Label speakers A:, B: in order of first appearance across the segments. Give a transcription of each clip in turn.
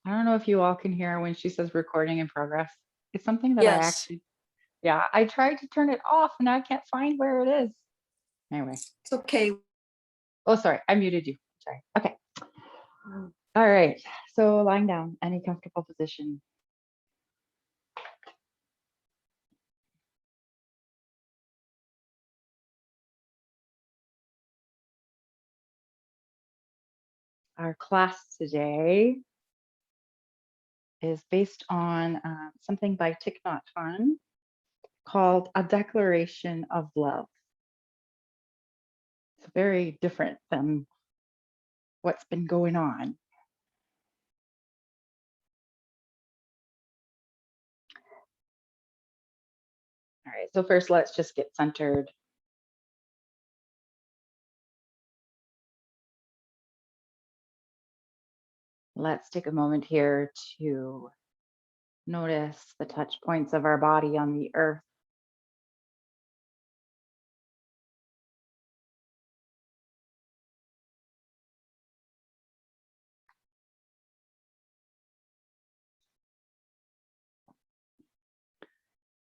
A: I don't know if you all can hear when she says recording in progress. It's something that I
B: Yes,
A: actually, yeah, I tried to turn it off and I can't find where it is. Anyway.
B: it's okay.
A: Oh, sorry. I muted you. Sorry. Okay. All right. So lying down, any comfortable position. Our class today is based on something by Thich Nhat Hanh called A Declaration of Love. It's very different than what's been going on. All right. So first, let's just get centered. Let's take a moment here to notice the touch points of our body on the earth.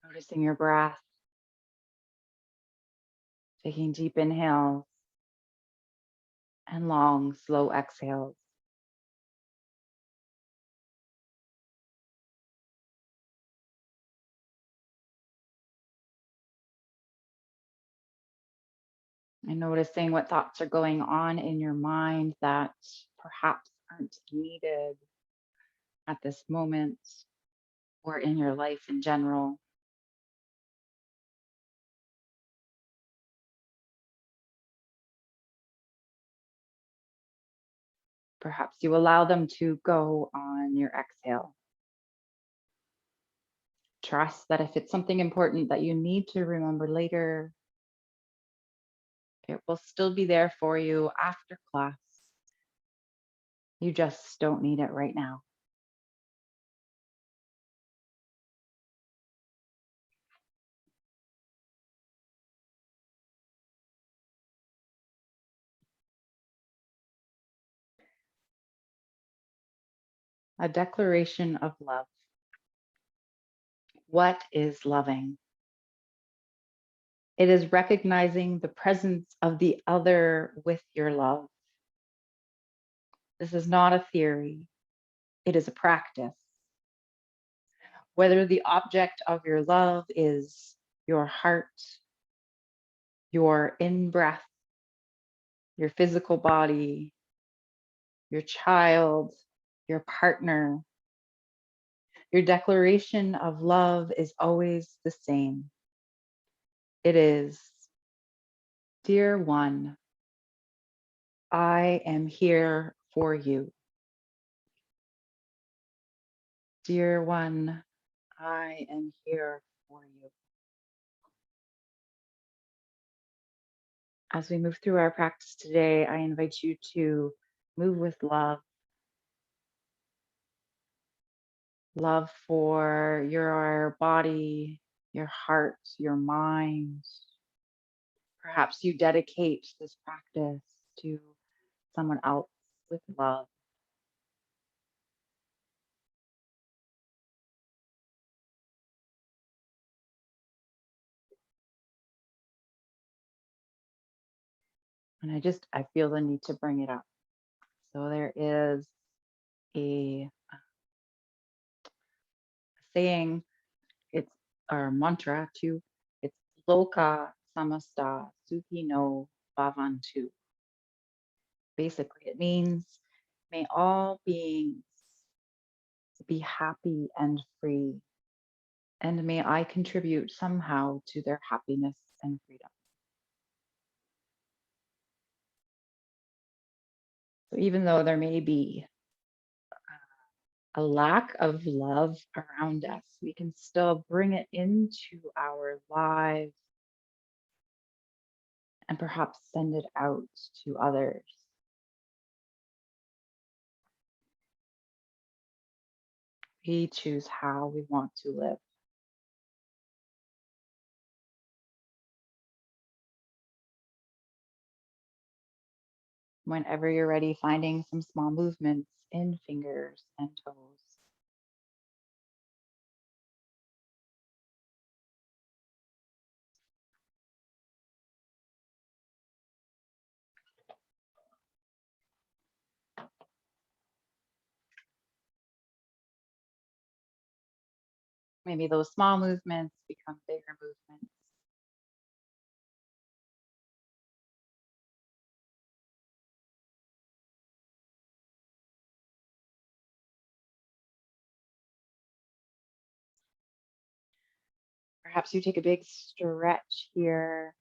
A: Noticing your breath, taking deep inhales and long, slow exhales. And noticing what thoughts are going on in your mind that perhaps aren't needed at this moment or in your life in general. Perhaps you allow them to go on your exhale. Trust that if it's something important that you need to remember later, it will still be there for you after class. You just don't need it right now. A declaration of love. What is loving? It is recognizing the presence of the other with your love. This is not a theory, it is a practice. Whether the object of your love is your heart, your in breath, your physical body, your child, your partner, your declaration of love is always the same. It is, dear one, I am here for you. Dear one, I am here for you. As we move through our practice today, I invite you to move with love, love for your body, your heart, your mind. Perhaps you dedicate this practice to someone else with love. And I feel the need to bring it up. So there is a saying, it's our mantra too. It's Loka Samasta Sukhi no Bhavantu. Basically, it means may all beings be happy and free, and may I contribute somehow to their happiness and freedom. So even though there may be a lack of love around us, we can still bring it into our lives and perhaps send it out to others. We choose how we want to live. Whenever you're ready, finding some small movements in fingers and toes. Maybe those small movements become bigger movements. Perhaps you take a big stretch here.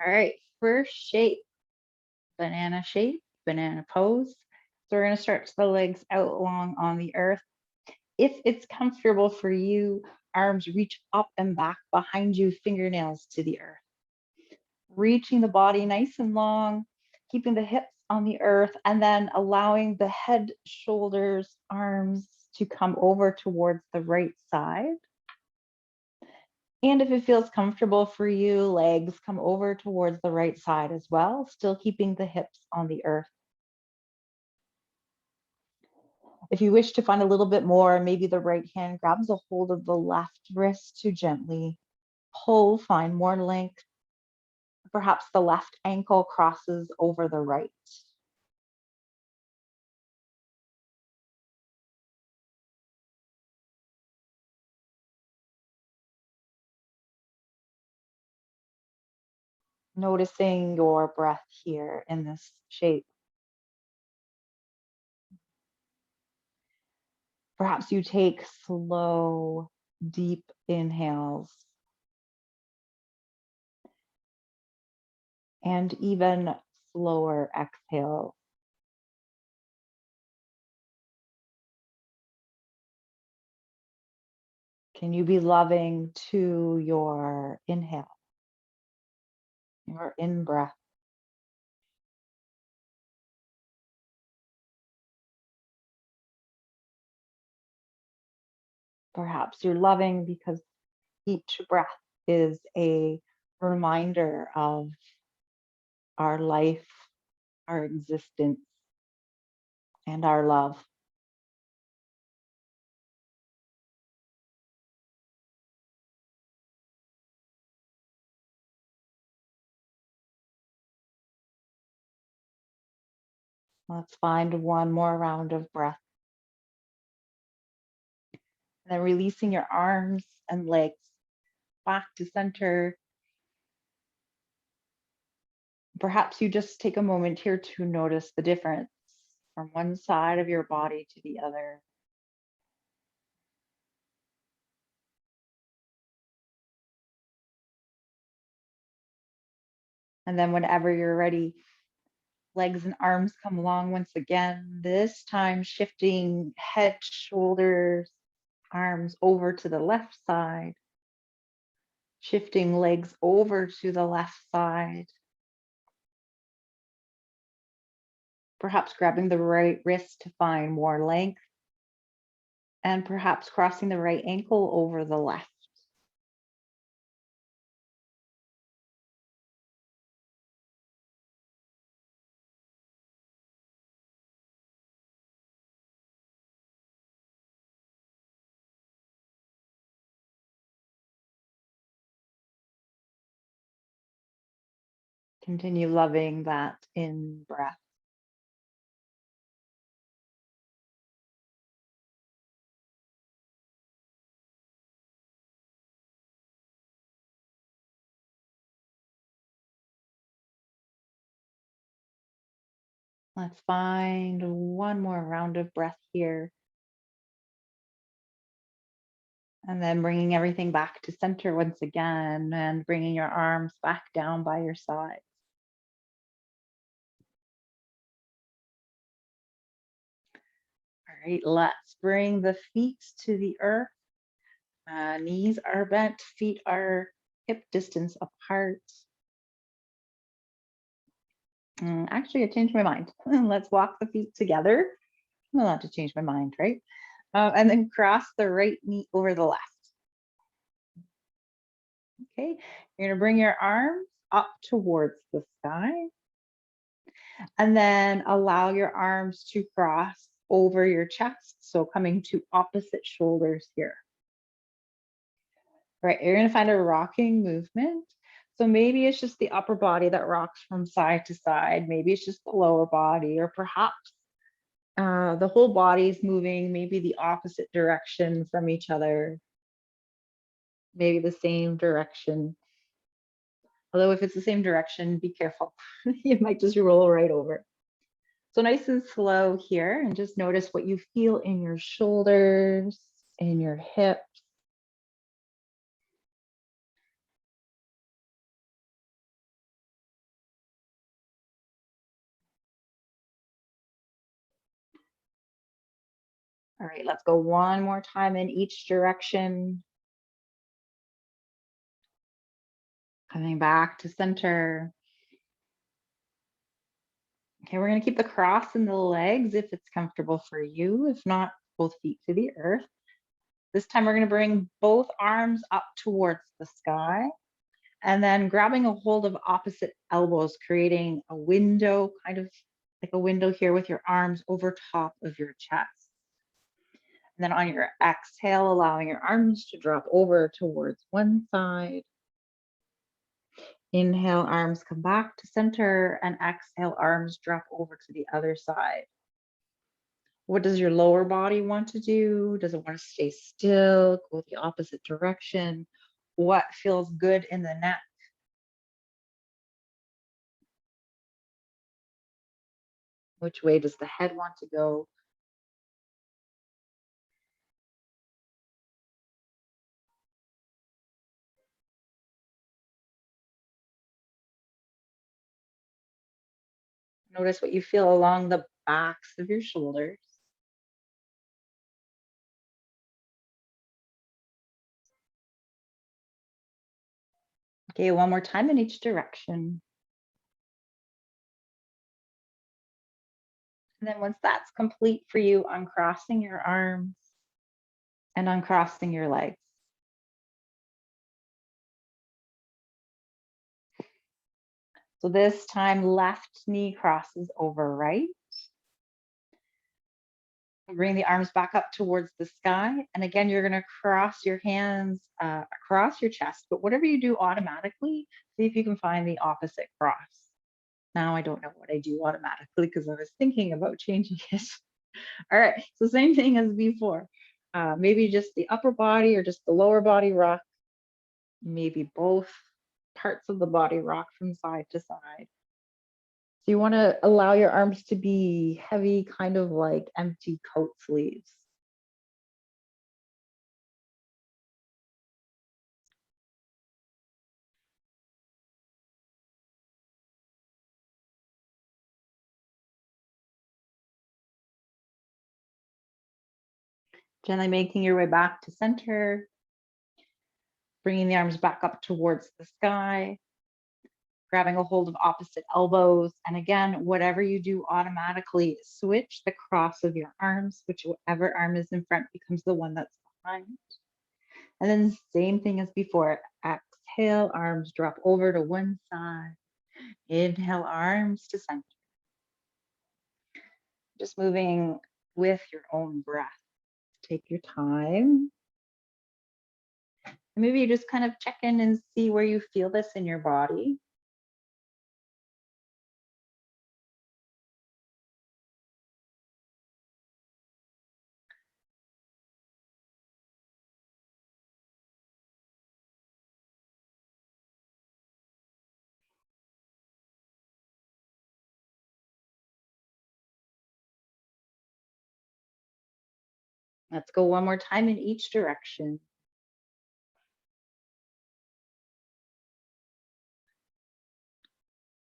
A: All right, first shape, banana shape, banana pose. So we're going to stretch the legs out long on the earth. If it's comfortable for you, arms reach up and back behind you, fingernails to the earth. Reaching the body nice and long, keeping the hips on the earth, and then allowing the head, shoulders, arms to come over towards the right side. And if it feels comfortable for you, legs come over towards the right side as well, still keeping the hips on the earth. If you wish to find a little bit more, maybe the right hand grabs a hold of the left wrist to gently pull, find more length. Perhaps the left ankle crosses over the right. Noticing your breath here in this shape. Perhaps you take slow, deep inhales and even slower exhales. Can you be loving to your inhale, your in breath? Perhaps you're loving because each breath is a reminder of our life, our existence, and our love. Let's find one more round of breath. And then releasing your arms and legs back to center. Perhaps you just take a moment here to notice the difference from one side of your body to the other. And then whenever you're ready, legs and arms come along once again, this time shifting head, shoulders, arms over to the left side, shifting legs over to the left side. Perhaps grabbing the right wrist to find more length, and perhaps crossing the right ankle over the left. Continue loving that in breath. Let's find one more round of breath here. And then bringing everything back to center once again and bringing your arms back down by your sides. All right, let's bring the feet to the earth. Knees are bent, feet are hip distance apart. Actually, I changed my mind. Let's walk the feet together. I'm allowed to change my mind, right? And then cross the right knee over the left. Okay, you're gonna bring your arms up towards the sky and then allow your arms to cross over your chest. So coming to opposite shoulders here. Right, you're gonna find a rocking movement. So maybe it's just the upper body that rocks from side to side. Maybe it's just the lower body, or perhaps the whole body is moving, maybe the opposite direction from each other, maybe the same direction. Although if it's the same direction, be careful. You might just roll right over. So nice and slow here, and just notice what you feel in your shoulders, in your hips. All right, let's go one more time in each direction. Coming back to center. Okay, we're gonna keep the cross in the legs if it's comfortable for you. If not, both feet to the earth. This time we're gonna bring both arms up towards the sky and then grabbing a hold of opposite elbows, creating a window, kind of like a window here with your arms over top of your chest. And then on your exhale, allowing your arms to drop over towards one side. Inhale, arms come back to center, and exhale, arms drop over to the other side. What does your lower body want to do? Does it want to stay still, go the opposite direction? What feels good in the neck? Which way does the head want to go? Notice what you feel along the backs of your shoulders. Okay, one more time in each direction. And then once that's complete for you, uncrossing your arms and uncrossing your legs. So this time, left knee crosses over right. Bring the arms back up towards the sky. And again, you're going to cross your hands across your chest, but whatever you do automatically, see if you can find the opposite cross. Now I don't know what I do automatically because I was thinking about changing it. All right, so same thing as before. Maybe just the upper body or just the lower body rock. Maybe both parts of the body rock from side to side. So you want to allow your arms to be heavy, kind of like empty coat sleeves. Gently making your way back to center, bringing the arms back up towards the sky, grabbing a hold of opposite elbows. And again, whatever you do automatically, switch the cross of your arms, whichever arm is in front becomes the one that's behind. And then same thing as before, exhale, arms drop over to one side. Inhale, arms to center. Just moving with your own breath. Take your time. And maybe you just kind of check in and see where you feel this in your body. Let's go one more time in each direction.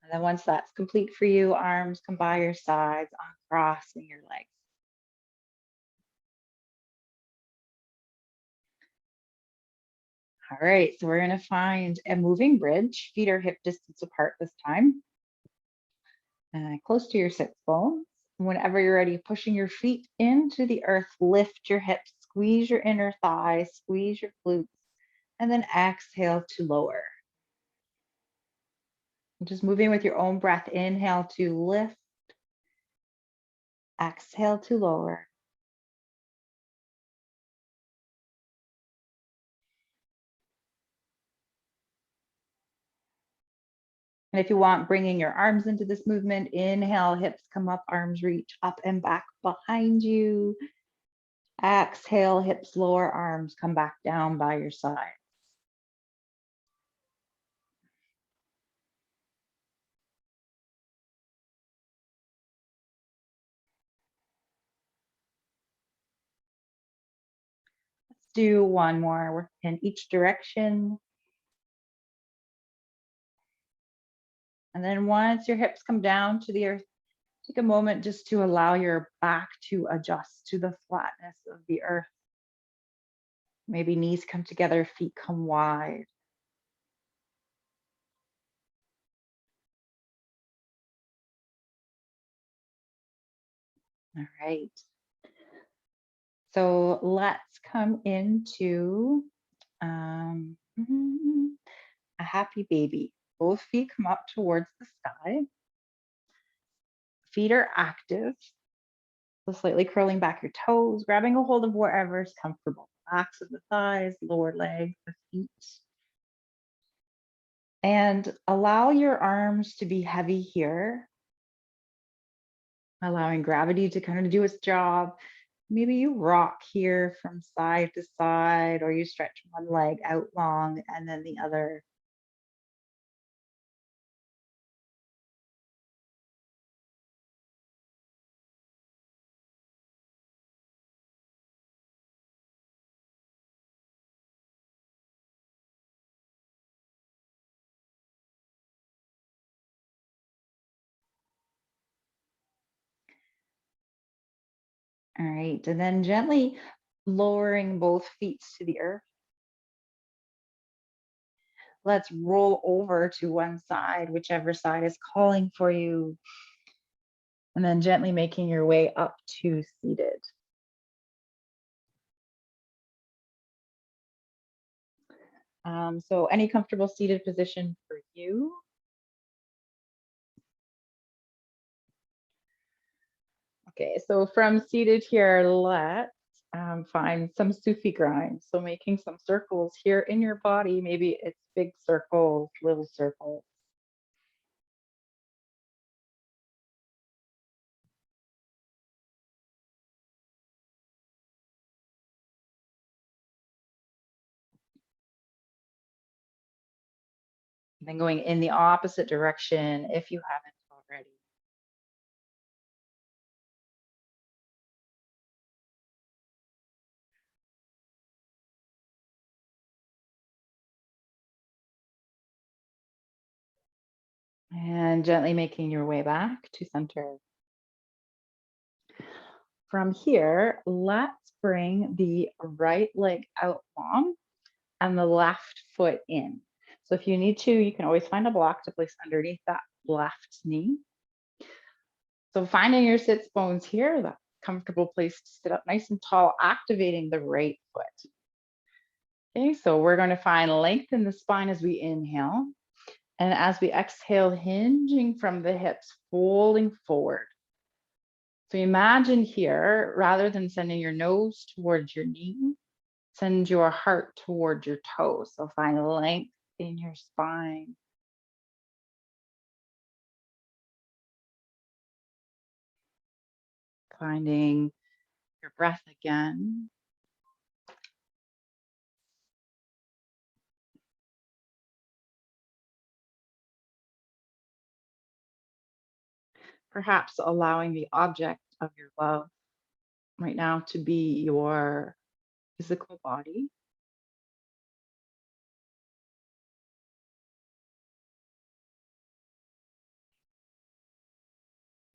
A: And then once that's complete for you, arms come by your sides, uncrossing your legs. All right, so we're gonna find a moving bridge. Feet are hip distance apart this time. Close to your sits bones. Whenever you're ready, pushing your feet into the earth, lift your hips, squeeze your inner thighs, squeeze your glutes, And then exhale to lower. Just moving with your own breath. Inhale to lift. Exhale to lower. And if you want, bringing your arms into this movement, inhale, hips come up, arms reach up and back behind you. Exhale, hips lower, arms come back down by your side. Let's do one more in each direction. And then once your hips come down to the earth, take a moment just to allow your back to adjust to the flatness of the earth. Maybe knees come together, feet come wide. All right. So let's come into a happy baby. Both feet come up towards the sky. Feet are active. So slightly curling back your toes, grabbing a hold of wherever is comfortable. Backs of the thighs, lower legs, the feet. And allow your arms to be heavy here, allowing gravity to kind of do its job. Maybe you rock here from side to side, or you stretch one leg out long and then the other. All right, and then gently lowering both feet to the earth. Let's roll over to one side, whichever side is calling for you. And then gently making your way up to seated. So any comfortable seated position for you. Okay, so from seated here, let's find some Sufi grind. So making some circles here in your body. Maybe it's big circles, little circles. Then going in the opposite direction if you haven't already. And gently making your way back to center. From here, let's bring the right leg out long and the left foot in. So if you need to, you can always find a block to place underneath that left knee. So finding your sits bones here, that comfortable place to sit up nice and tall, activating the right foot. Okay, so we're going to find length in the spine as we inhale. And as we exhale, hinging from the hips, folding forward. So imagine here, rather than sending your nose towards your knee, send your heart towards your toes. So find length in your spine. Finding your breath again. Perhaps allowing the object of your love right now to be your physical body.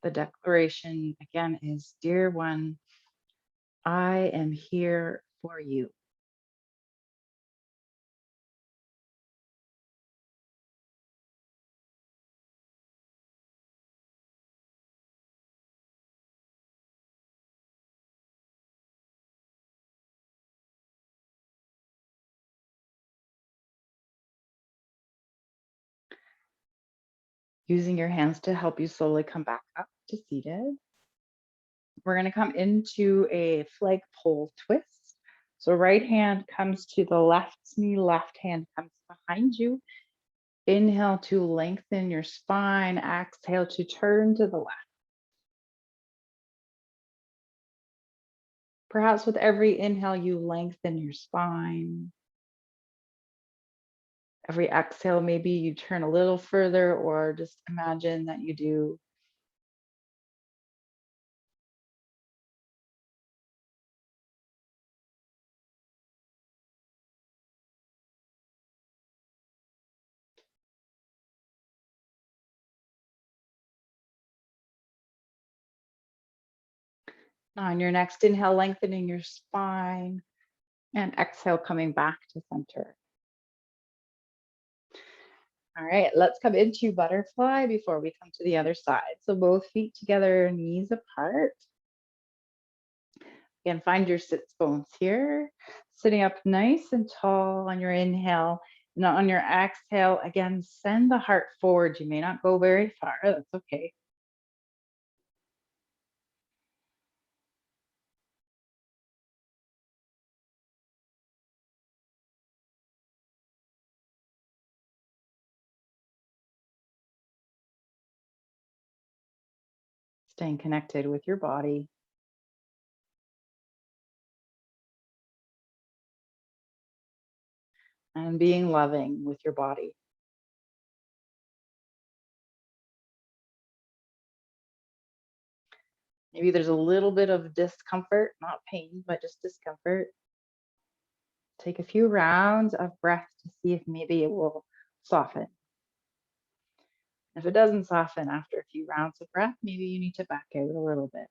A: The declaration again is, dear one, I am here for you. Using your hands to help you slowly come back up to seated. We're going to come into a flagpole twist. So right hand comes to the left knee, left hand comes behind you. Inhale to lengthen your spine. Exhale to turn to the left. Perhaps with every inhale, you lengthen your spine. Every exhale, maybe you turn a little further, or just imagine that you do. On your next inhale, lengthening your spine, and exhale, coming back to center. All right, let's come into butterfly before we come to the other side. So both feet together, knees apart. Again, find your sits bones here, sitting up nice and tall on your inhale. And on your exhale, again, send the heart forward. You may not go very far, that's okay. Staying connected with your body. And being loving with your body. Maybe there's a little bit of discomfort, not pain, but just discomfort. Take a few rounds of breath to see if maybe it will soften. If it doesn't soften after a few rounds of breath, maybe you need to back out a little bit.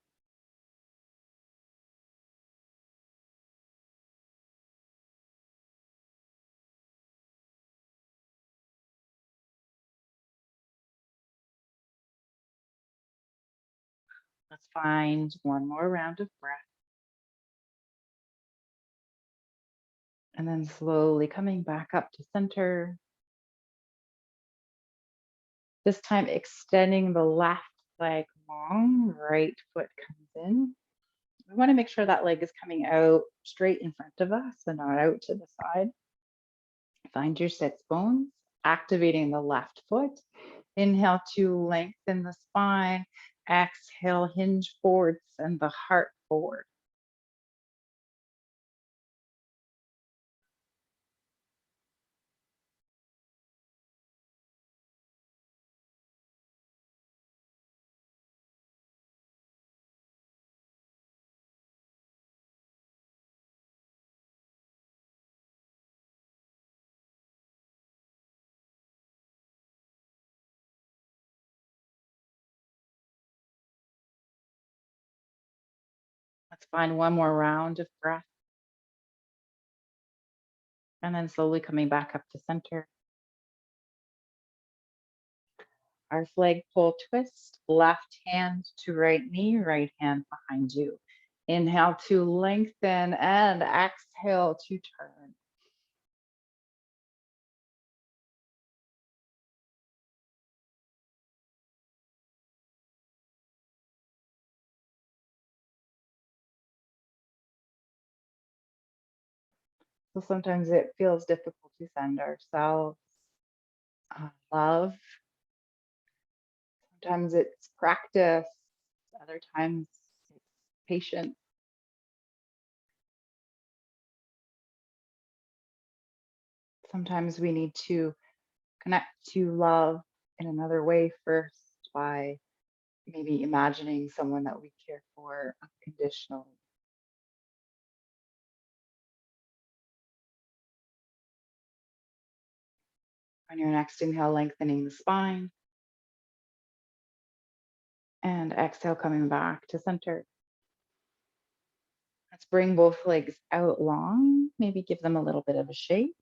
A: Let's find one more round of breath. And then slowly coming back up to center. This time extending the left leg long, right foot comes in. We want to make sure that leg is coming out straight in front of us and not out to the side. Find your sits bones, activating the left foot. Inhale to lengthen the spine. Exhale, hinge forward, send the heart forward. Let's find one more round of breath. And then slowly coming back up to center. Our flagpole twist, left hand to right knee, right hand behind you. Inhale to lengthen and exhale to turn. So sometimes it feels difficult to send ourselves love. Sometimes it's practice. Other times it's patience. Sometimes we need to connect to love in another way first by maybe imagining someone that we care for unconditionally. On your next inhale, lengthening the spine. And exhale, coming back to center. Let's bring both legs out long, maybe give them a little bit of a shake.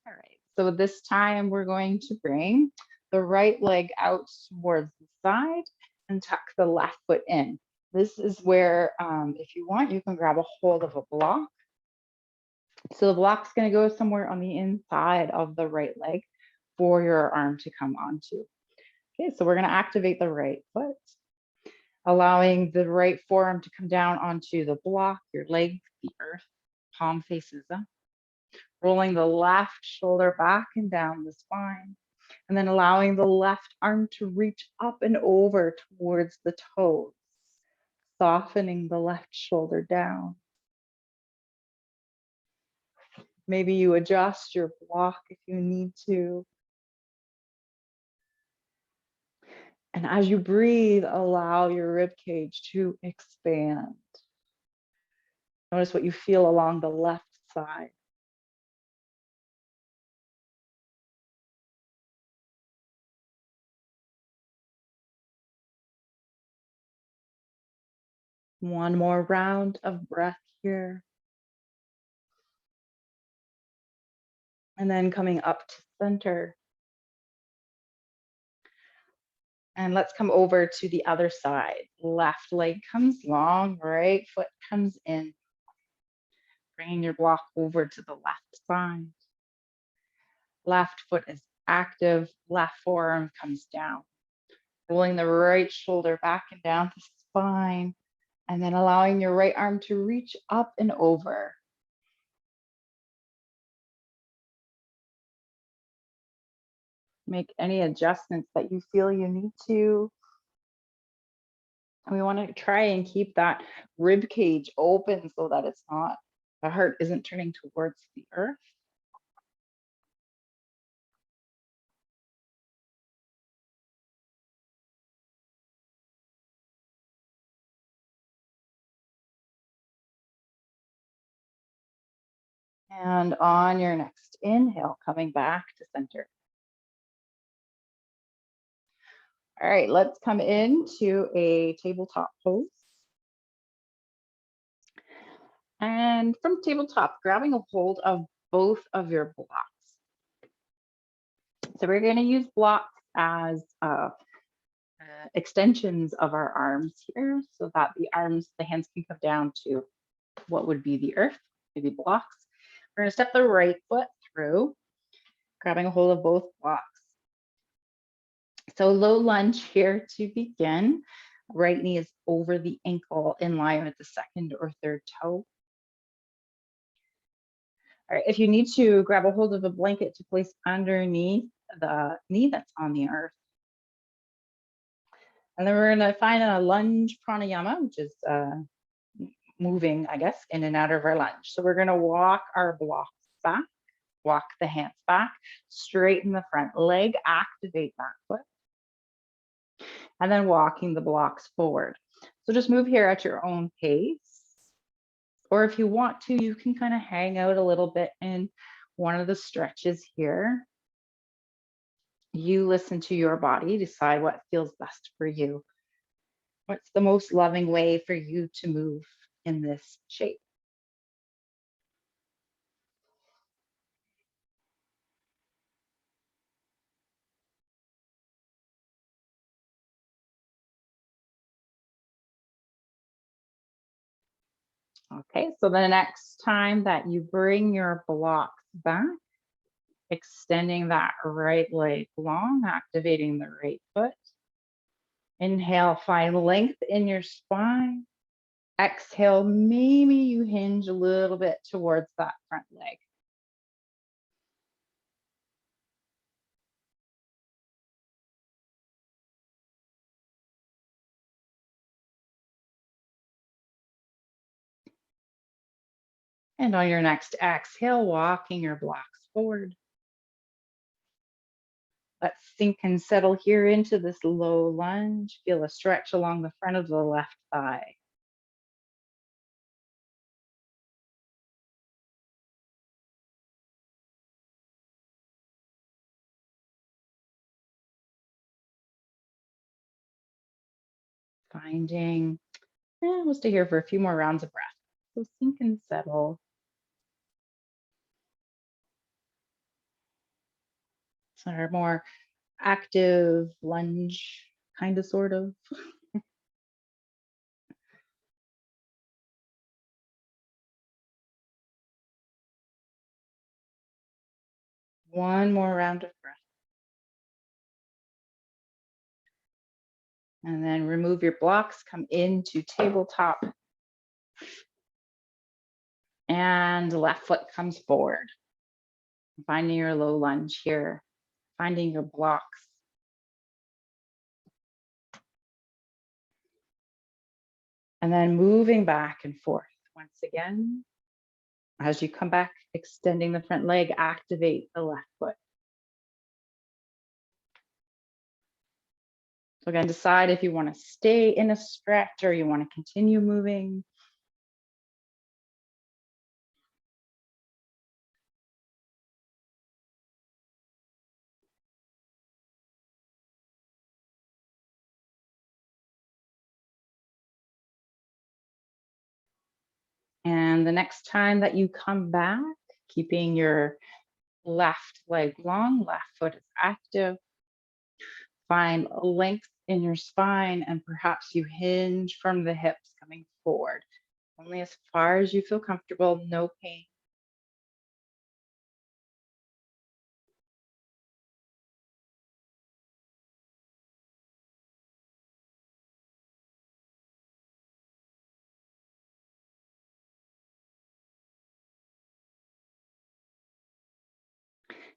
A: All right, so this time we're going to bring the right leg out towards the side and tuck the left foot in. This is where, if you want, you can grab a hold of a block So the block's going to go somewhere on the inside of the right leg for your arm to come onto. Okay, so we're going to activate the right foot, allowing the right forearm to come down onto the block, your leg, the earth, palm faces up, rolling the left shoulder back and down the spine, and then allowing the left arm to reach up and over towards the toes, softening the left shoulder down. Maybe you adjust your block if you need to. And as you breathe, allow your rib cage to expand. Notice what you feel along the left side. One more round of breath here. And then coming up to center. And let's come over to the other side. Left leg comes long, right foot comes in. Bringing your block over to the left side. Left foot is active, left forearm comes down. Rolling the right shoulder back and down the spine, and then allowing your right arm to reach up and over. Make any adjustments that you feel you need to. And we want to try and keep that rib cage open so that it's not, the heart isn't turning towards the earth. And on your next inhale, coming back to center. All right, let's come into a tabletop pose. And from tabletop, grabbing a hold of both of your blocks. So we're going to use blocks as extensions of our arms here so that the hands can come down to what would be the earth, maybe blocks. We're going to step the right foot through, grabbing a hold of both blocks. So low lunge here to begin. Right knee is over the ankle in line with the second or third toe. All right, if you need to, grab a hold of a blanket to place underneath the knee that's on the earth. And then we're going to find a lunge pranayama, which is moving, I guess, in and out of our lunge. So we're going to walk our blocks back, walk the hands back, straighten the front leg, activate that foot, and then walking the blocks forward. So just move here at your own pace. Or if you want to, you can kind of hang out a little bit in one of the stretches here. You listen to your body, decide what feels best for you. What's the most loving way for you to move in this shape? Okay, so the next time that you bring your blocks back, extending that right leg long, activating the right foot. Inhale, find length in your spine. Exhale, maybe you hinge a little bit towards that front leg. And on your next exhale, walking your blocks forward. Let's sink and settle here into this low lunge. Feel a stretch along the front of the left thigh. Finding, we'll stay here for a few more rounds of breath. So sink and settle. So our more active lunge, kind of, sort of. One more round of breath. And then remove your blocks, come into tabletop. And left foot comes forward. Finding your low lunge here, finding your blocks. And then moving back and forth once again. As you come back, extending the front leg, activate the left foot. So again, decide if you want to stay in a stretch or you want to continue moving. And the next time that you come back, keeping your left leg long, left foot is active. Find length in your spine and perhaps you hinge from the hips coming forward. Only as far as you feel comfortable, no pain.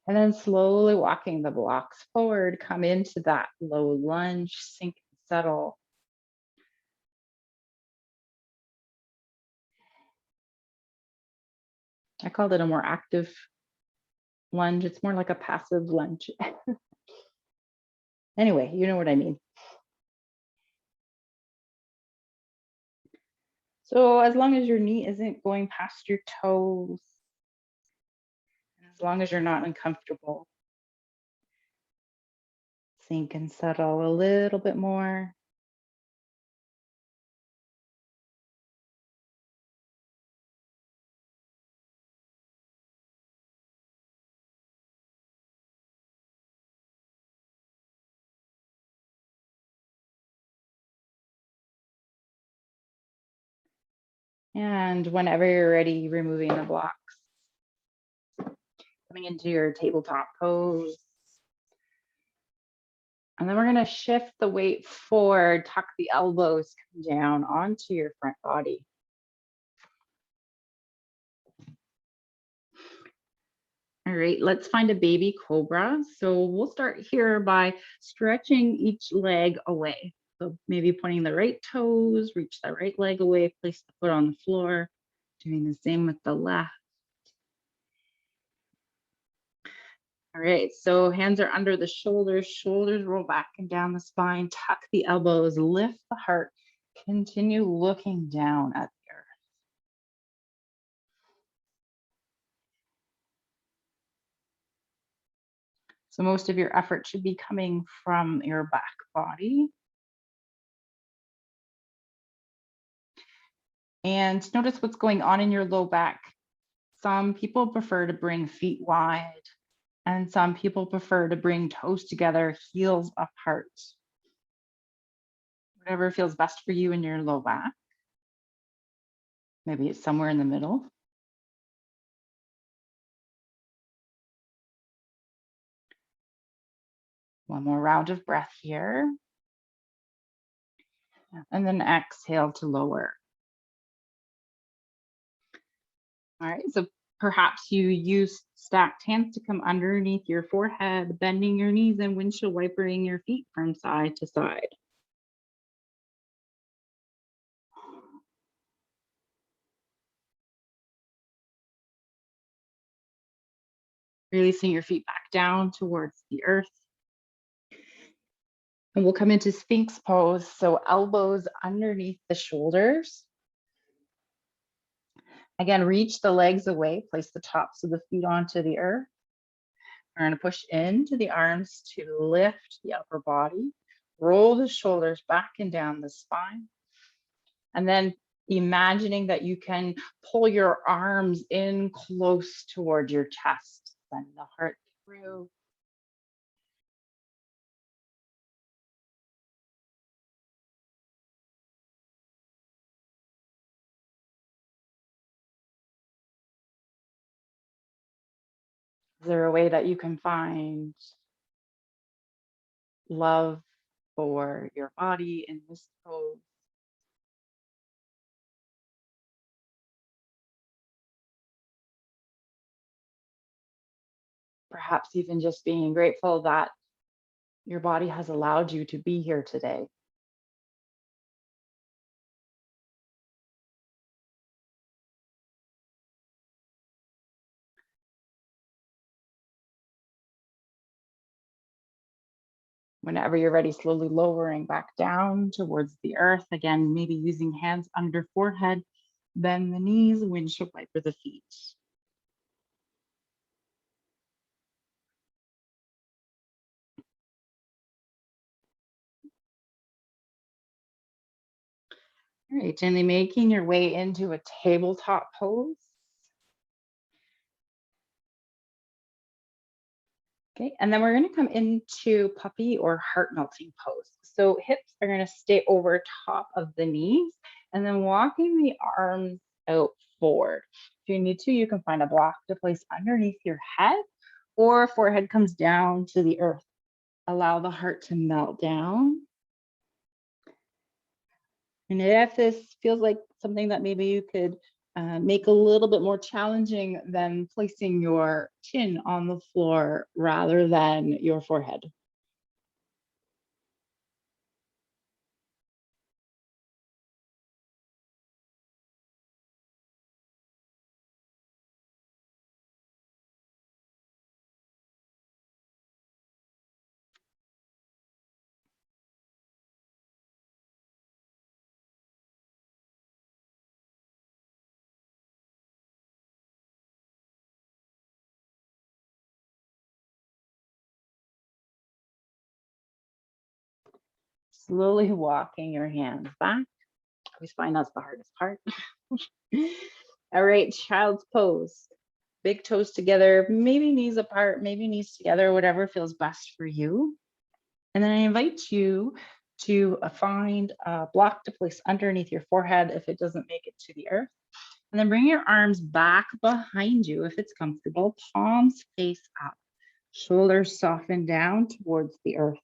A: And then slowly walking the blocks forward, come into that low lunge, sink and settle. I called it a more active lunge. It's more like a passive lunge. Anyway, you know what I mean. So as long as your knee isn't going past your toes, and as long as you're not uncomfortable, sink and settle a little bit more. And whenever you're ready, removing the blocks. Coming into your tabletop pose. And then we're going to shift the weight forward, tuck the elbows, come down onto your front body. All right, let's find a baby cobra. So we'll start here by stretching each leg away. So maybe pointing the right toes, reach the right leg away, place the foot on the floor. Doing the same with the left. All right, so hands are under the shoulders, shoulders roll back and down the spine, tuck the elbows, lift the heart, continue looking down at the earth. So most of your effort should be coming from your back body. And notice what's going on in your low back. Some people prefer to bring feet wide, and some people prefer to bring toes together, heels apart. Whatever feels best for you in your low back. Maybe it's somewhere in the middle. One more round of breath here. And then exhale to lower. All right, so perhaps you use stacked hands to come underneath your forehead, bending your knees and windshield wipering your feet from side to side. Releasing your feet back down towards the earth. And we'll come into Sphinx pose. So elbows underneath the shoulders. Again, reach the legs away, place the tops of the feet onto the earth. We're going to push into the arms to lift the upper body. Roll the shoulders back and down the spine. And then imagining that you can pull your arms in close toward your chest. Send the heart through. Is there a way that you can find love for your body in this pose? Perhaps even just being grateful that your body has allowed you to be here today. Whenever you're ready, slowly lowering back down towards the earth. Again, maybe using hands under forehead, bend the knees, windshield wiper the feet. All right, gently making your way into a tabletop pose. Okay, and then we're going to come into puppy or heart melting pose. So hips are going to stay over top of the knees and then walking the arms out forward. If you need to, you can find a block to place underneath your head or forehead comes down to the earth. Allow the heart to melt down. And if this feels like something that maybe you could make a little bit more challenging than placing your chin on the floor rather than your forehead. Slowly walking your hands back. I always find that's the hardest part. All right, child's pose. Big toes together, maybe knees apart, maybe knees together, whatever feels best for you. And then I invite you to find a block to place underneath your forehead if it doesn't make it to the earth. And then bring your arms back behind you if it's comfortable, palms face up, shoulders soften down towards the earth.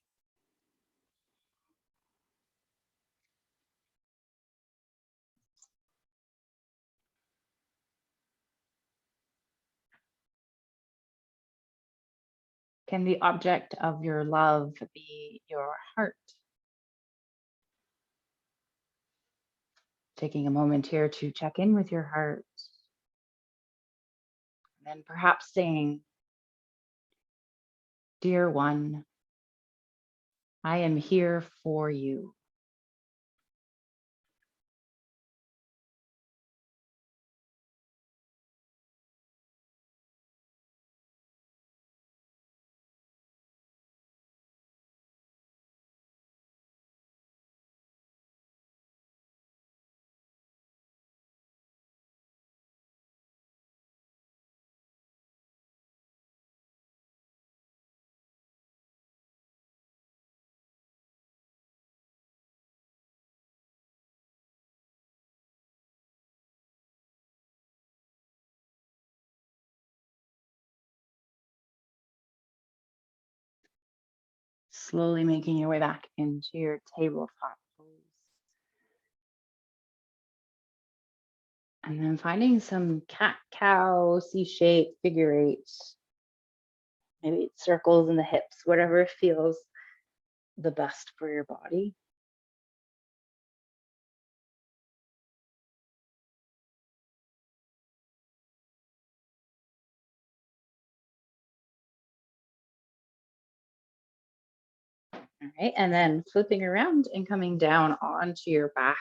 A: Can the object of your love be your heart? Taking a moment here to check in with your heart. And then perhaps saying, "Dear one, I am here for you." Slowly making your way back into your tabletop pose. And then finding some cat cow, C shape, figure eights. Maybe it's circles in the hips, whatever feels the best for your body. All right, and then flipping around and coming down onto your back.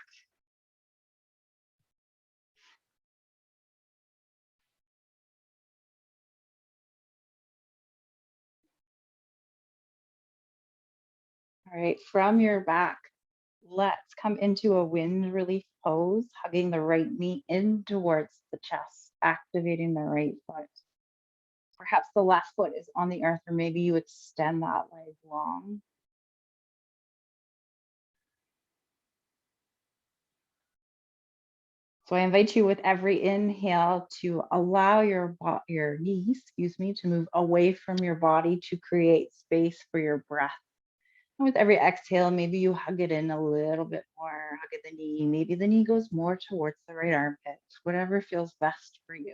A: All right, from your back, let's come into a wind relief pose, hugging the right knee in towards the chest, activating the right foot. Perhaps the left foot is on the earth, or maybe you extend that leg long. So I invite you with every inhale to allow your knees, to move away from your body to create space for your breath. And with every exhale, maybe you hug it in a little bit more, hug at the knee. Maybe the knee goes more towards the right armpit, whatever feels best for you.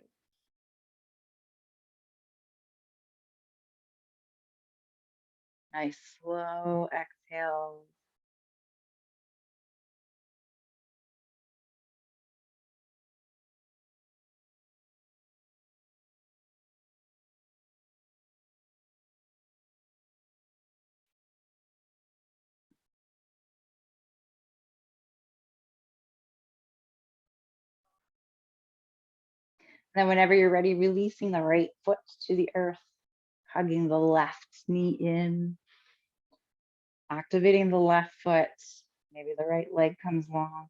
A: Nice slow exhale. Then whenever you're ready, releasing the right foot to the earth, hugging the left knee in, activating the left foot. Maybe the right leg comes long.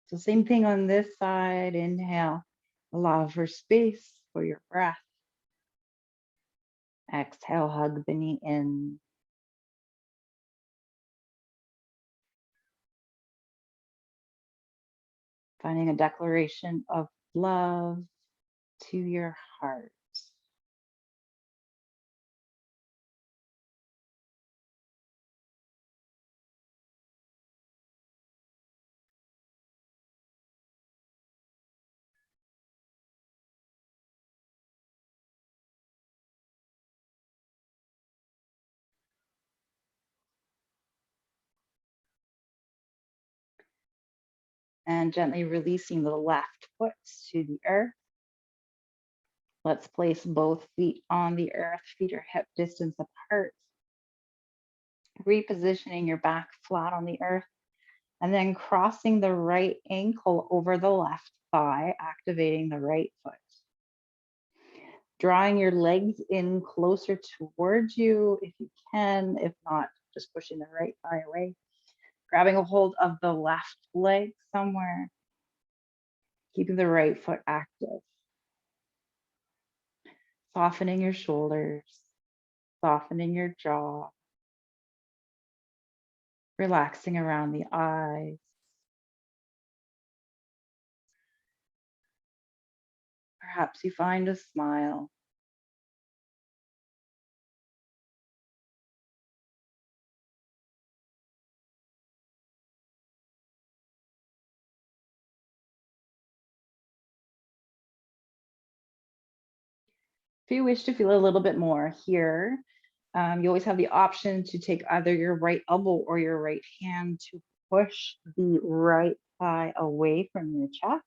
A: So same thing on this side. Inhale, allow for space for your breath. Exhale, hug the knee in. Finding a declaration of love to your heart. And gently releasing the left foot to the earth. Let's place both feet on the earth. Feet are hip distance apart. Repositioning your back flat on the earth. And then crossing the right ankle over the left thigh, activating the right foot. Drawing your legs in closer towards you if you can. If not, just pushing the right thigh away. Grabbing a hold of the left leg somewhere. Keeping the right foot active. Softening your shoulders. Softening your jaw. Relaxing around the eyes. Perhaps you find a smile. If you wish to feel a little bit more here, you always have the option to take either your right elbow or your right hand to push the right thigh away from your chest.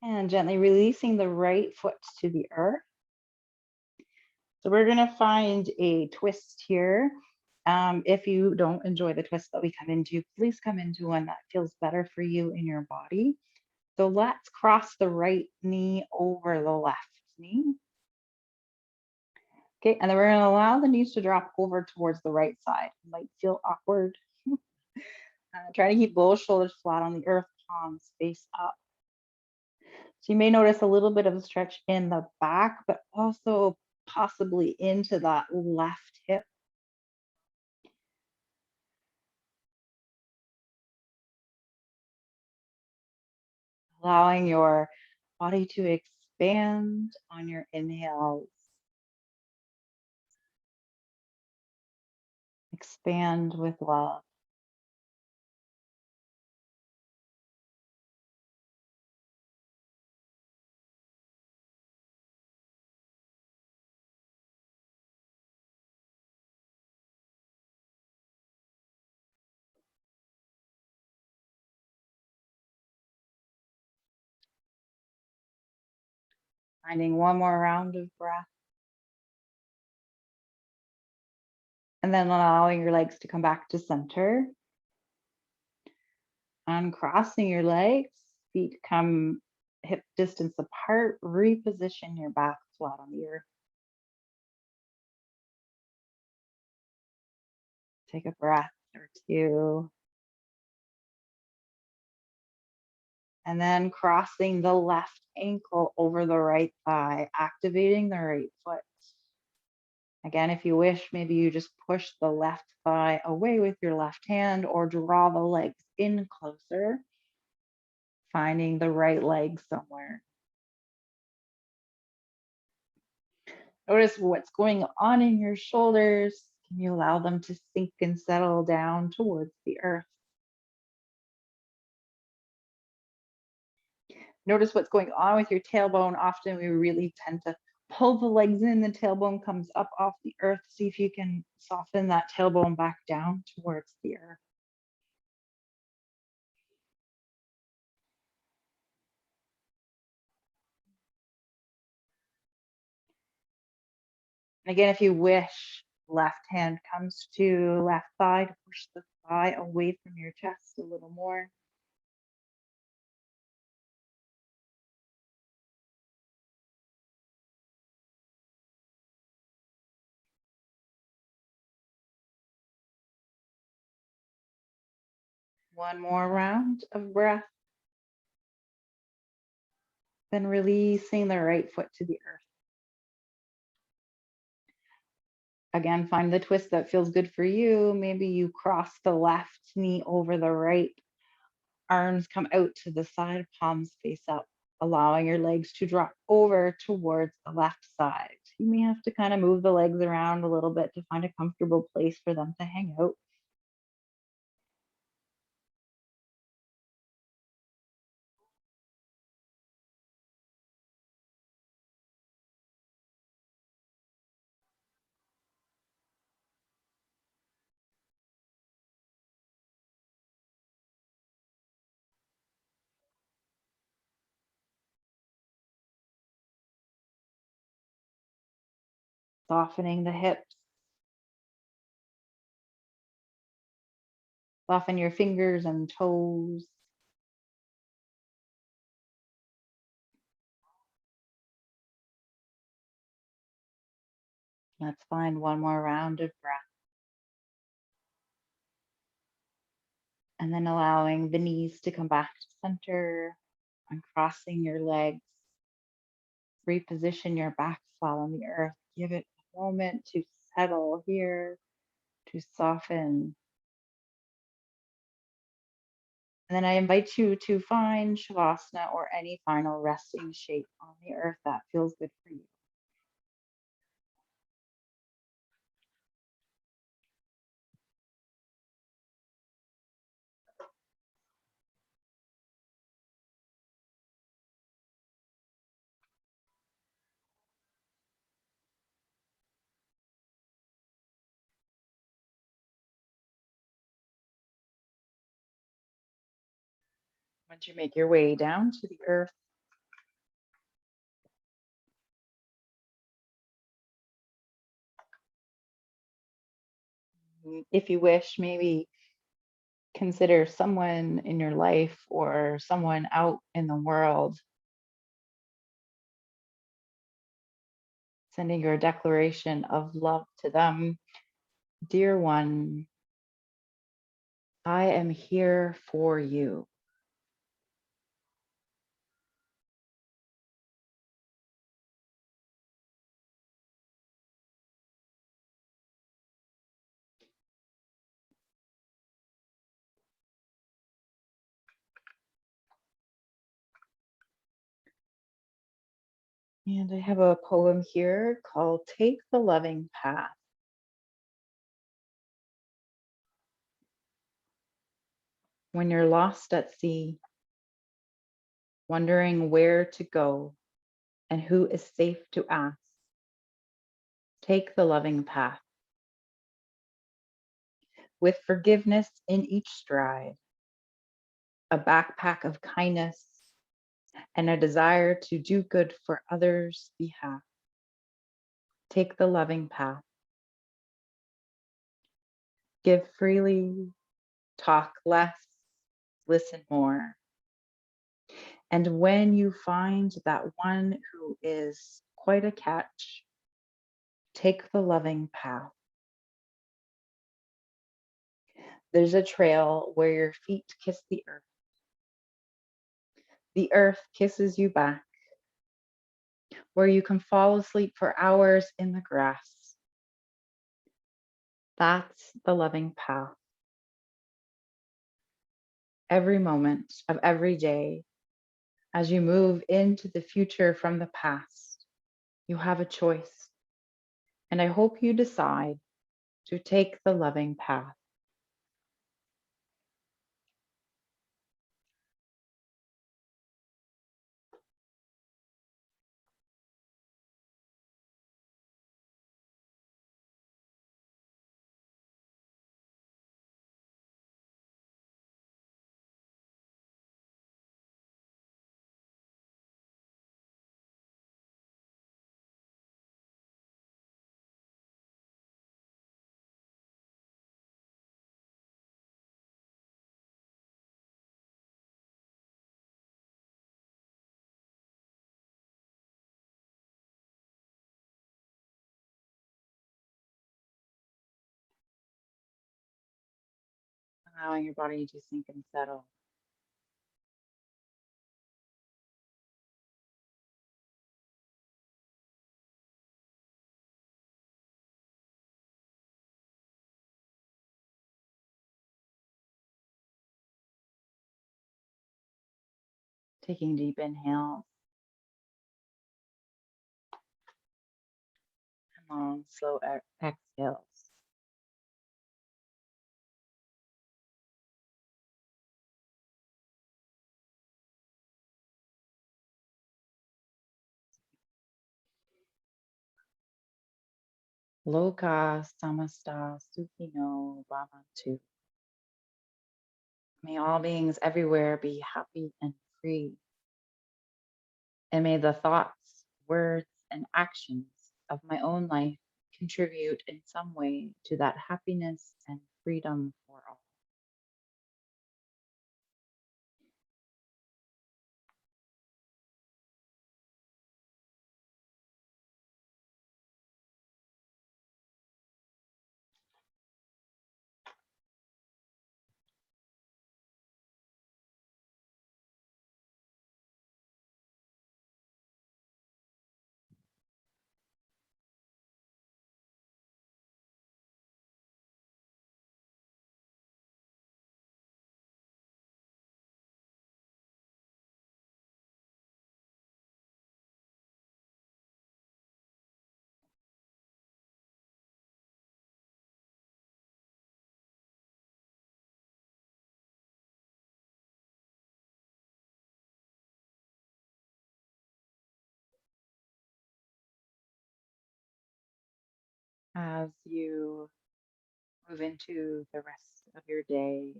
A: And gently releasing the right foot to the earth. So we're going to find a twist here. If you don't enjoy the twist that we come into, please come into one that feels better for you in your body. So let's cross the right knee over the left knee. Okay, and then we're going to allow the knees to drop over towards the right side. It might feel awkward. Try to keep both shoulders flat on the earth, palms face up. So you may notice a little bit of a stretch in the back, but also possibly into that left hip. Allowing your body to expand on your inhales. Expand with love. Finding one more round of breath. And then allowing your legs to come back to center. Uncrossing your legs, feet come hip distance apart, reposition your back flat on the earth. Take a breath or two. And then crossing the left ankle over the right thigh, activating the right foot. Again, if you wish, maybe you just push the left thigh away with your left hand or draw the legs in closer, finding the right leg somewhere. Notice what's going on in your shoulders. Can you allow them to sink and settle down towards the earth? Notice what's going on with your tailbone. Often we really tend to pull the legs in, the tailbone comes up off the earth. See if you can soften that tailbone back down towards the earth. And again, if you wish, left hand comes to left thigh to push the thigh away from your chest a little more. One more round of breath. Then releasing the right foot to the earth. Again, find the twist that feels good for you. Maybe you cross the left knee over the right. Arms come out to the side, palms face up, allowing your legs to drop over towards the left side. You may have to kind of move the legs around a little bit to find a comfortable place for them to hang out. Softening the hips. Soften your fingers and toes. Let's find one more round of breath. And then allowing the knees to come back to center, uncrossing your legs. Reposition your back flat on the earth. Give it a moment to settle here, to soften. And then I invite you to find Shavasana or any final resting shape on the earth that feels good for you. Once you make your way down to the earth, if you wish, maybe consider someone in your life or someone out in the world, sending your declaration of love to them. Dear one, I am here for you. And I have a poem here called Take the Loving Path. When you're lost at sea, wondering where to go and who is safe to ask, take the loving path. With forgiveness in each stride, a backpack of kindness, and a desire to do good for others' behalf. Take the loving path. Give freely, talk less, listen more. And when you find that one who is quite a catch, take the loving path. There's a trail where your feet kiss the earth. The earth kisses you back, where you can fall asleep for hours in the grass. That's the loving path. Every moment of every day, as you move into the future from the past, you have a choice. And I hope you decide to take the loving path. Allowing your body to sink and settle. Taking deep inhales and long, slow exhales. Loka samasta sukhino bhavantu. May all beings everywhere be happy and free. And may the thoughts, words, and actions of my own life contribute in some way to that happiness and freedom for all. As you move into the rest of your day,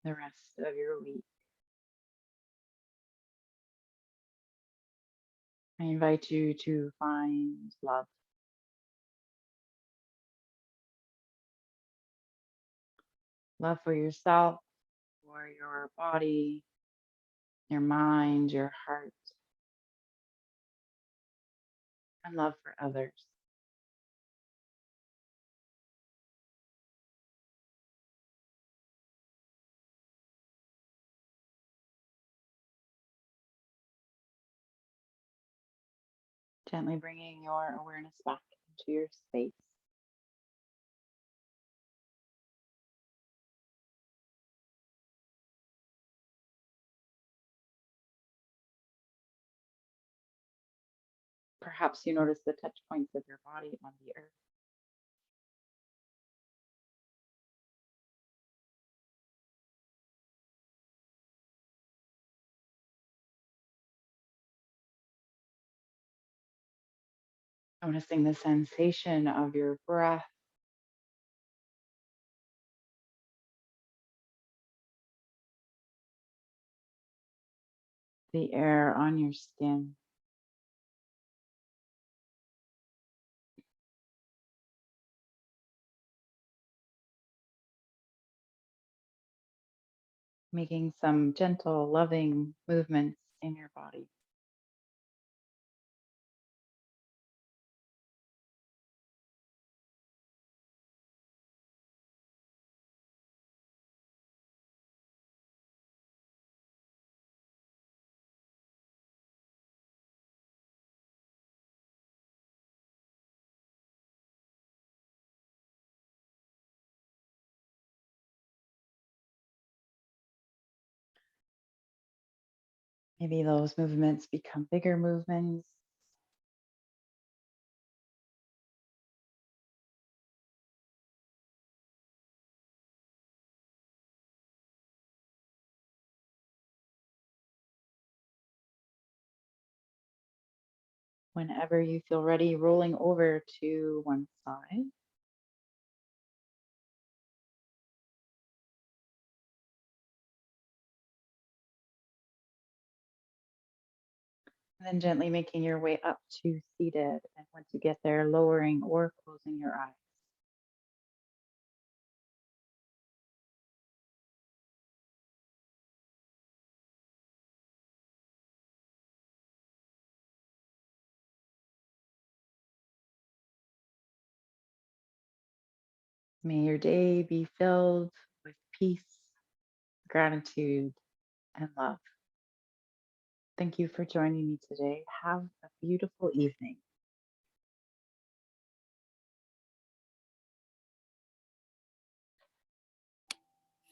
A: the rest of your week, I invite you to find love. Love for yourself, for your body, your mind, your heart, and love for others. Gently bringing your awareness back into your space. Perhaps you notice the touch points of your body on the earth. Noticing the sensation of your breath, the air on your skin. Making some gentle, loving movements in your body. Maybe those movements become bigger movements. Whenever you feel ready, rolling over to one side. And then gently making your way up to seated. And once you get there, lowering or closing your eyes. May your day be filled with peace, gratitude, and love. Thank you for joining me today. Have a beautiful evening.